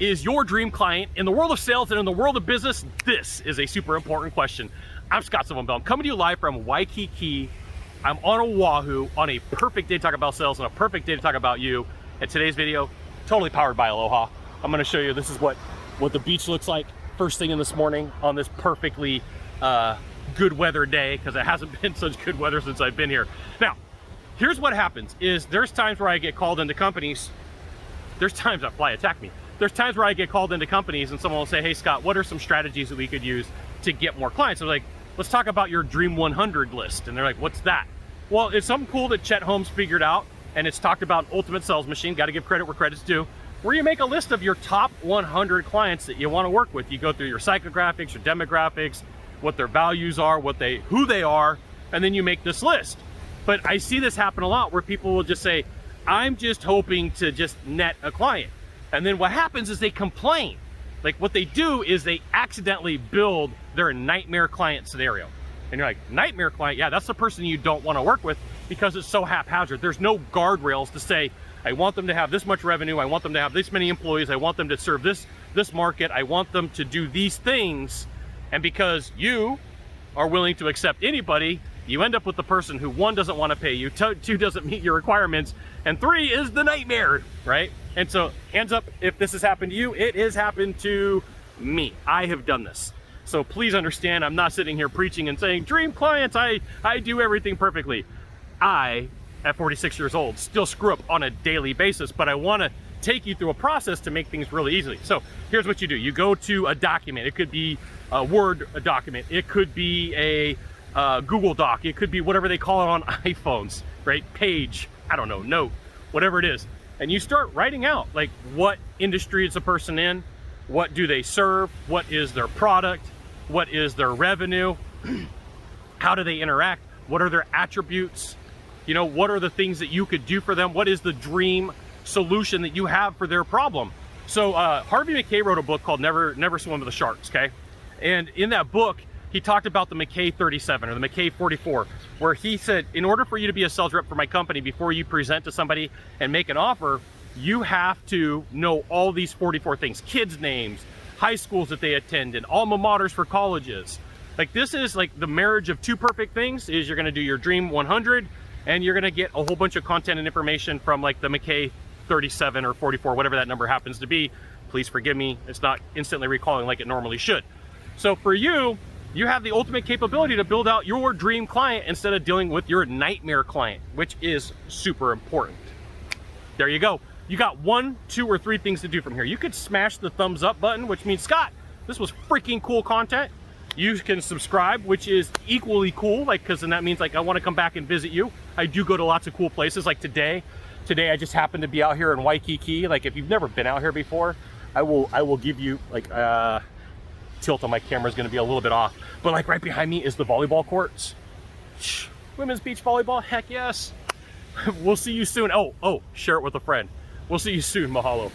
is your dream client? In the world of sales and in the world of business, this is a super important question. I'm Scott Silverman. I'm coming to you live from Waikiki. I'm on Oahu on a perfect day to talk about sales and a perfect day to talk about you. And today's video, totally powered by Aloha. I'm gonna show you, this is what the beach looks like first thing in this morning on this perfectly good weather day, because it hasn't been such good weather since I've been here. Now, here's what happens is there's times where I get called into companies. There's times that fly attack me. There's times where I get called into companies and someone will say, hey Scott, what are some strategies that we could use to get more clients? I'm like, let's talk about your Dream 100 list. And they're like, what's that? Well, it's something cool that Chet Holmes figured out, and it's talked about Ultimate Sales Machine. Got to give credit where credit's due, where you make a list of your top 100 clients that you want to work with. You go through your psychographics, your demographics, what their values are, who they are, and then you make this list. But I see this happen a lot where people will just say, I'm just hoping to just net a client. And then what happens is they complain. Like what they do is they accidentally build their nightmare client scenario. And you're like, nightmare client? Yeah, that's the person you don't want to work with because it's so haphazard. There's no guardrails to say, I want them to have this much revenue. I want them to have this many employees. I want them to serve this market. I want them to do these things. And because you are willing to accept anybody, you end up with the person who, one, doesn't want to pay you, two, doesn't meet your requirements, and three, is the nightmare, right? And so hands up if this has happened to you. It has happened to me. I have done this. So please understand, I'm not sitting here preaching and saying, dream clients, I do everything perfectly. I, at 46 years old, still screw up on a daily basis, but I want to take you through a process to make things really easy. So here's what you do. You go to a document. It could be a Word document. It could be a Google Doc. It could be whatever they call it on iPhones, right? Page, I don't know, note, whatever it is. And you start writing out like what industry is the person in, what do they serve, what is their product, what is their revenue, how do they interact, what are their attributes, you know, what are the things that you could do for them, what is the dream solution that you have for their problem. So Harvey McKay wrote a book called Never Swim with the Sharks, okay? And in that book, he talked about the McKay 37 or the McKay 44, where he said, in order for you to be a sales rep for my company, before you present to somebody and make an offer, you have to know all these 44 things, kids' names, high schools that they attend, and alma maters for colleges. Like this is like the marriage of two perfect things is you're gonna do your Dream 100 and you're gonna get a whole bunch of content and information from like the McKay 37 or 44, whatever that number happens to be. Please forgive me, it's not instantly recalling like it normally should. So for you, you have the ultimate capability to build out your dream client instead of dealing with your nightmare client, which is super important. There you go. You got 1, 2, or 3 things to do from here. You could smash the thumbs up button, which means, Scott, this was freaking cool content. You can subscribe, which is equally cool, like, because then that means like I want to come back and visit you. I do go to lots of cool places, like today. Today I just happened to be out here in Waikiki. Like if you've never been out here before, I will give you like tilt on my camera is going to be a little bit off, but like right behind me is the volleyball courts. Women's beach volleyball, heck yes. We'll see you soon. Oh, share it with a friend. We'll see you soon. Mahalo.